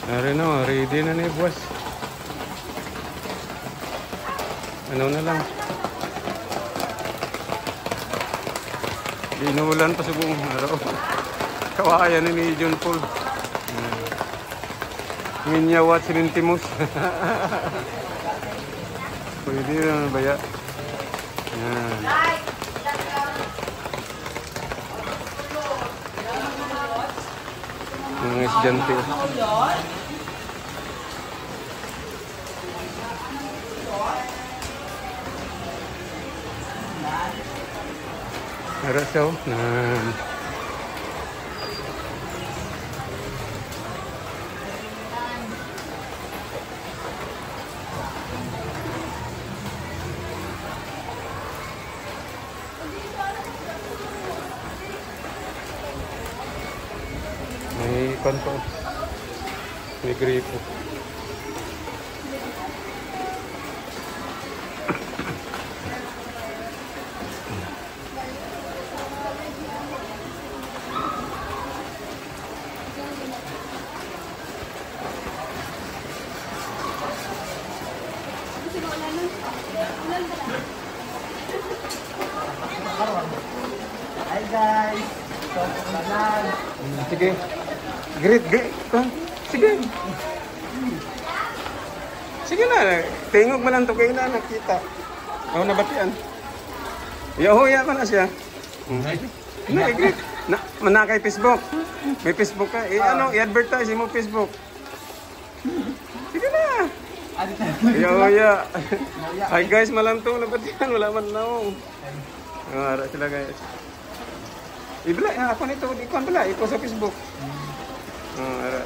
Ari na, ready na ni boss. Ano na lang. Inulan pa sa buong araw. Kawayan ni John Paul. Minyawat sinintimos. Pwede na baya. Yan. Mga estudyante. Harap siya. May kanto. May gripo. Hi guys! Sige. Great. Sige. Sige na. Tingog man lang ito kayo na nakita. Ako nabatian. Yahuya ko na siya. Great. Manakay Facebook. May Facebook ka. Ano, i-advertise mo Facebook. Sige na. Yahuya. Hi guys, malam to nabatian. Wala man na. Ara sila guys. Ibla, ako nito. Ikaw pala. Ikaw sa Facebook. Ara.